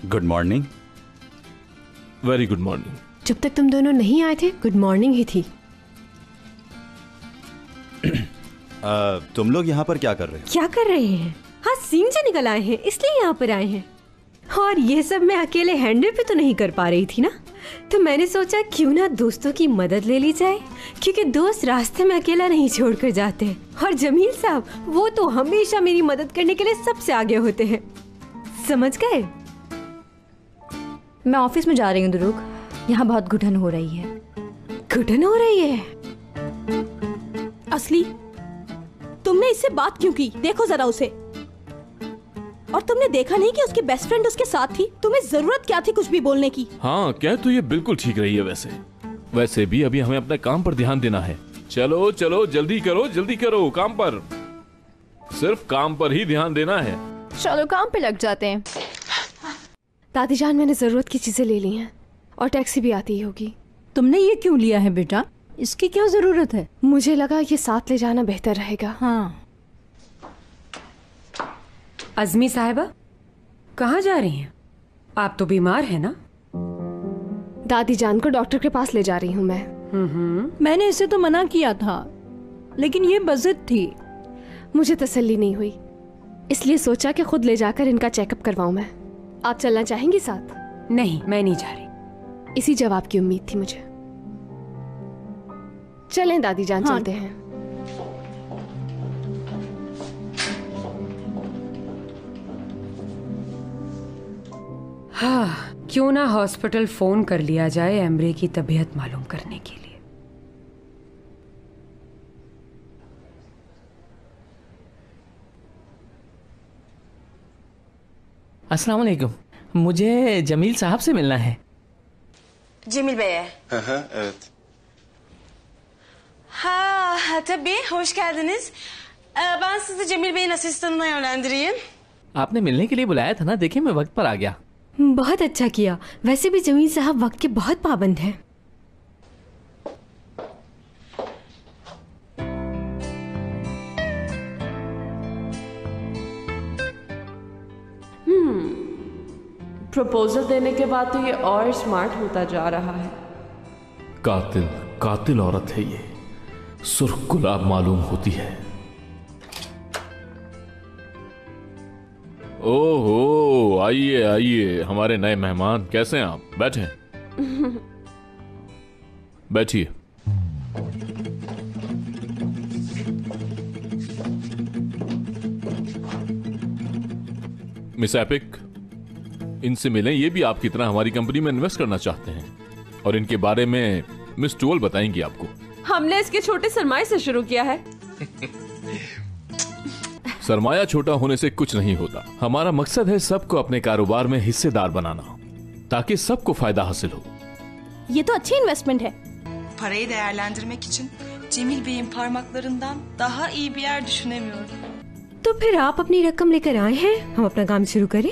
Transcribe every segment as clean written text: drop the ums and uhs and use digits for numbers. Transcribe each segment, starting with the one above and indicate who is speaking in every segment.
Speaker 1: Good morning.
Speaker 2: Very good morning.
Speaker 3: जब तक तुम दोनों नहीं आए थे गुड मॉर्निंग ही थी।
Speaker 1: तुम लोग यहाँ पर क्या कर रहे हो?
Speaker 3: क्या कर रहे हैं? हाँ, सींग से निकल आए हैं इसलिए यहाँ पर आए हैं। और ये सब मैं अकेले हैंडल पे तो नहीं कर पा रही थी ना, तो मैंने सोचा क्यों ना दोस्तों की मदद ले ली जाए, क्योंकि दोस्त रास्ते में अकेला नहीं छोड़कर जाते। और जमील साहब वो तो हमेशा मेरी मदद करने के लिए सबसे आगे होते हैं, समझ गए?
Speaker 4: मैं ऑफिस में जा रही हूँ दुरुक, यहाँ बहुत घुटन हो रही है।
Speaker 3: घुटन हो रही है?
Speaker 5: असली तुमने इससे बात क्यों की? देखो जरा उसे। और तुमने देखा नहीं कि उसकी बेस्ट फ्रेंड उसके साथ थी? तुम्हें जरूरत क्या थी कुछ भी बोलने की?
Speaker 2: हाँ, कह तो ये बिल्कुल ठीक रही है। वैसे भी अभी हमें अपने काम पर ध्यान देना है। चलो चलो जल्दी करो काम पर। सिर्फ काम पर ही ध्यान देना है।
Speaker 4: चलो काम पे लग जाते हैं।
Speaker 3: दादी जान, मैंने जरूरत की चीजें ले ली हैं और टैक्सी भी आती ही होगी।
Speaker 5: तुमने ये क्यों लिया है बेटा? इसकी क्या जरूरत है?
Speaker 3: मुझे लगा ये साथ ले जाना बेहतर रहेगा।
Speaker 5: हाँ।
Speaker 6: अज़मी साहिबा, कहाँ जा रही हैं? आप तो बीमार हैं ना?
Speaker 3: दादी जान को डॉक्टर के पास ले जा रही हूँ मैं।
Speaker 5: मैंने इसे तो मना किया था, लेकिन ये बज़िद थी।
Speaker 3: मुझे तसल्ली नहीं हुई, इसलिए सोचा कि खुद ले जाकर इनका चेकअप करवाऊं मैं। आप चलना चाहेंगी साथ?
Speaker 6: नहीं, मैं नहीं जा रही।
Speaker 3: इसी जवाब की उम्मीद थी मुझे। चलें दादी जान,
Speaker 5: हाँ।
Speaker 3: चलते हैं।
Speaker 6: हाँ, क्यों ना हॉस्पिटल फोन कर लिया जाए एम्ब्रे की तबीयत मालूम करने के लिए।
Speaker 7: अस्सलाम वालेकुम, मुझे जमील साहब से मिलना है।
Speaker 8: Cemil Bey'e.
Speaker 9: Evet.
Speaker 8: Ha, tabii. Hoş geldiniz. Ben sizi Cemil Bey'in asistanına yönlendireyim.
Speaker 7: आपने मिलने के लिए बुलाया था ना, देखिए मैं वक्त पर आ गया।
Speaker 3: बहुत अच्छा किया। वैसे भी जमील साहब वक्त के बहुत पाबंद हैं।
Speaker 10: प्रपोजल देने के बाद तो ये और स्मार्ट होता जा रहा है।
Speaker 2: कातिल औरत है ये, सुर्ख गुलाब मालूम होती है। ओहो, आइए आइए हमारे नए मेहमान, कैसे हैं आप? बैठे। बैठिए। मिस एपिक, इनसे मिलें। ये भी आपकी तरह हमारी कंपनी में इन्वेस्ट करना चाहते हैं और इनके बारे में मिस टोल बताएंगी आपको।
Speaker 10: हमने इसके छोटे सरमाए से शुरू किया है।
Speaker 2: सरमाया छोटा होने से कुछ नहीं होता। हमारा मकसद है सबको अपने कारोबार में हिस्सेदार बनाना, ताकि सबको फायदा हासिल हो।
Speaker 5: ये तो अच्छी इन्वेस्टमेंट है।
Speaker 8: Parayı değerlendirmek için Cemil Bey'in parmaklarından daha iyi bir yer düşünemiyorum.
Speaker 3: तो फिर आप अपनी रकम लेकर आए हैं, हम अपना काम शुरू करें।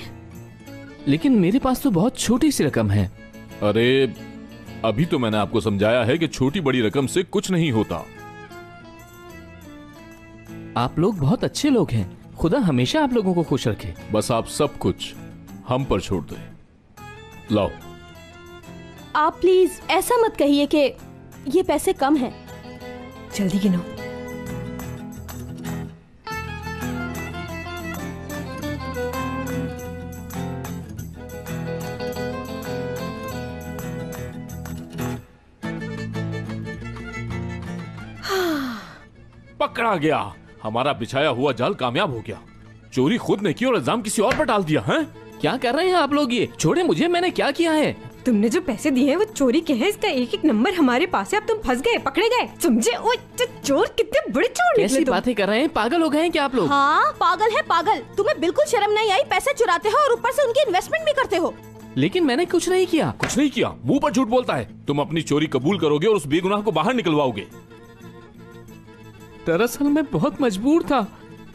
Speaker 7: लेकिन मेरे पास तो बहुत छोटी सी रकम है।
Speaker 2: अरे अभी तो मैंने आपको समझाया है कि छोटी बड़ी रकम से कुछ नहीं होता।
Speaker 7: आप लोग बहुत अच्छे लोग हैं, खुदा हमेशा आप लोगों को खुश रखे।
Speaker 2: बस आप सब कुछ हम पर छोड़ दें। लाओ।
Speaker 5: आप प्लीज ऐसा मत कहिए कि ये पैसे कम हैं।
Speaker 3: जल्दी गिनो।
Speaker 2: पकड़ा गया। हमारा बिछाया हुआ जाल कामयाब हो गया। चोरी खुद ने की और इल्जाम किसी और पर डाल दिया है।
Speaker 7: क्या कर रहे हैं आप लोग? ये छोड़े मुझे, मैंने क्या किया है?
Speaker 3: तुमने जो पैसे दिए हैं वो चोरी के हैं, इसका एक एक नंबर हमारे पास है। अब तुम फंस गए, पकड़े गए, समझे? ओ चोर, कितने बड़े चोर निकले
Speaker 7: कैसी
Speaker 3: तुम।
Speaker 7: बातें कर रहे हैं? पागल हो गए हैं क्या आप लोग?
Speaker 5: हाँ, पागल है पागल। तुम्हें बिल्कुल शर्म नहीं आई? पैसे चुराते हो और ऊपर से उनकी इन्वेस्टमेंट भी करते हो।
Speaker 7: लेकिन मैंने कुछ नहीं किया।
Speaker 2: कुछ नहीं किया? मुंह पर झूठ बोलता है। तुम अपनी चोरी कबूल करोगे और उस बेगुनाह को बाहर निकलवाओगे।
Speaker 7: दरअसल मैं बहुत मजबूर था।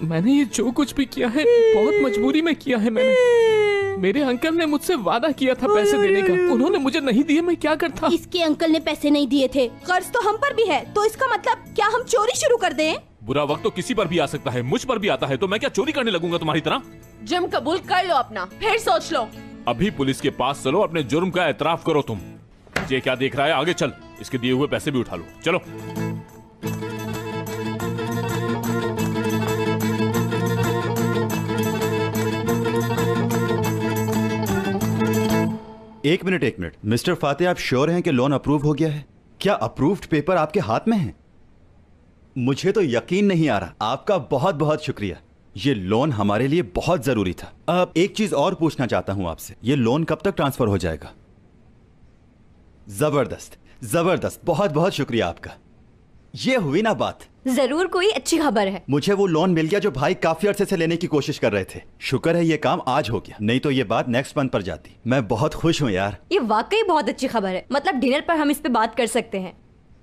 Speaker 7: मैंने ये जो कुछ भी किया है बहुत मजबूरी में किया है मैंने। मेरे अंकल ने मुझसे वादा किया था पैसे देने का, उन्होंने मुझे नहीं दिए, मैं क्या करता?
Speaker 5: इसके अंकल ने पैसे नहीं दिए थे। कर्ज तो हम पर भी है, तो इसका मतलब क्या हम चोरी शुरू कर दें?
Speaker 2: बुरा वक्त तो किसी पर भी आ सकता है, मुझ पर भी आता है, तो मैं क्या चोरी करने लगूंगा तुम्हारी तरह?
Speaker 10: जम कबूल कर लो अपना, फिर सोच लो।
Speaker 2: अभी पुलिस के पास चलो, अपने जुर्म का एतराफ करो तुम। ये क्या देख रहा है, आगे चल, इसके दिए हुए पैसे भी उठा लो, चलो।
Speaker 1: एक मिनट मिस्टर फातेह, आप श्योर हैं कि लोन अप्रूव हो गया है? क्या अप्रूव्ड पेपर आपके हाथ में है? मुझे तो यकीन नहीं आ रहा। आपका बहुत बहुत शुक्रिया, ये लोन हमारे लिए बहुत जरूरी था। अब एक चीज और पूछना चाहता हूं आपसे, ये लोन कब तक ट्रांसफर हो जाएगा? जबरदस्त जबरदस्त, बहुत बहुत शुक्रिया आपका। ये हुई ना बात।
Speaker 4: जरूर कोई अच्छी खबर है।
Speaker 1: मुझे वो लोन मिल गया जो भाई काफी अरसे से लेने की कोशिश कर रहे थे। शुक्र है ये काम आज हो गया, नहीं तो ये बात नेक्स्ट मंथ पर जाती। मैं बहुत खुश हूँ यार।
Speaker 4: ये वाकई बहुत अच्छी खबर है। मतलब डिनर पर हम इस पे बात कर सकते हैं।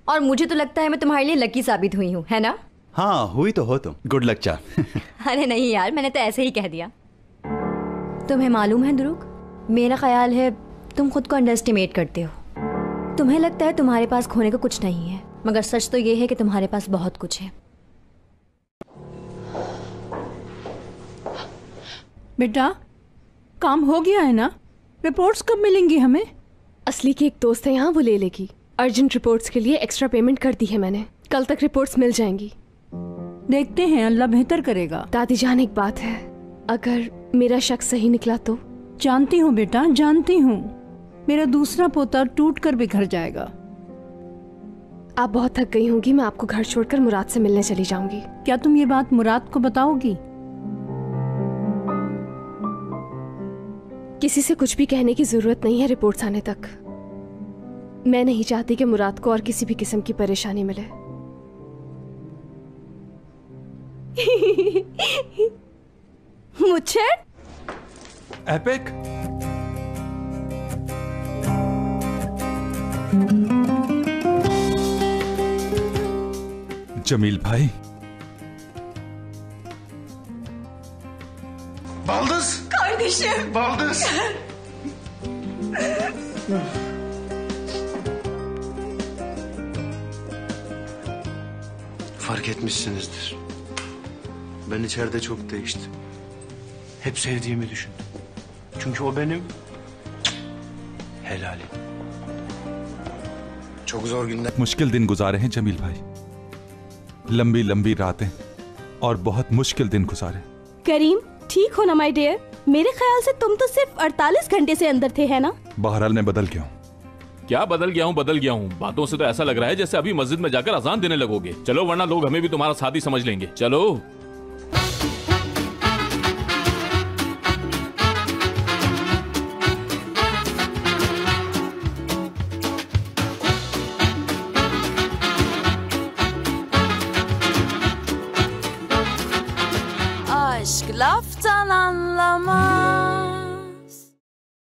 Speaker 4: और मुझे तो लगता है मैं तुम्हारे लिए लकी साबित हुई हूँ, है ना?
Speaker 1: हाँ, हुई तो हो तुम। गुड लक चाम।
Speaker 4: अरे नहीं यार, मैंने तो ऐसे ही कह दिया। तुम्हें मालूम है ध्रुव, मेरा ख्याल है तुम खुद को अंडर एस्टिमेट करते हो। तुम्हें लगता है तुम्हारे पास खोने को कुछ नहीं है, मगर सच तो ये है कि तुम्हारे पास बहुत कुछ है।
Speaker 5: बेटा, काम हो गया है ना? रिपोर्ट्स कब मिलेंगी हमें?
Speaker 10: असली की एक दोस्त है यहाँ, वो ले लेगी। अर्जेंट रिपोर्ट्स के लिए एक्स्ट्रा पेमेंट कर दी है मैंने। कल तक रिपोर्ट्स मिल जाएंगी।
Speaker 5: देखते हैं, अल्लाह बेहतर करेगा।
Speaker 10: दादी जान, एक बात है, अगर मेरा शक सही निकला तो?
Speaker 5: जानती हूँ बेटा, जानती हूँ। मेरा दूसरा पोता टूट कर बिखर जाएगा।
Speaker 10: आप बहुत थक गई होंगी, मैं आपको घर छोड़कर मुराद से मिलने चली जाऊंगी।
Speaker 5: क्या तुम ये बात मुराद को बताओगी?
Speaker 10: किसी से कुछ भी कहने की जरूरत नहीं है रिपोर्ट्स आने तक। मैं नहीं चाहती कि मुराद को और किसी भी किस्म की परेशानी मिले।
Speaker 5: मुझे
Speaker 9: एपिक, जमील भाई,
Speaker 11: Baldız.
Speaker 5: Kardeşim.
Speaker 11: Baldız. Fark etmişsinizdir. Ben içeride çok değiştim. Hep sevdiğimi düşündüm. Çünkü o benim helalim. Çok zor günler.
Speaker 9: मुश्किल दिन गुजारे हैं जमील भाई, लंबी लंबी रातें और बहुत मुश्किल दिन गुजारे।
Speaker 5: करीम, ठीक हो ना माय डियर? मेरे ख्याल से तुम तो सिर्फ 48 घंटे से अंदर थे, है ना?
Speaker 9: बहरहाल मैं बदल गया हूँ।
Speaker 2: क्या बदल गया हूँ? बातों से तो ऐसा लग रहा है जैसे अभी मस्जिद में जाकर अजान देने लगोगे। चलो, वरना लोग हमें भी तुम्हारा साथी समझ लेंगे। चलो।
Speaker 12: Aşk laftan anlamaz.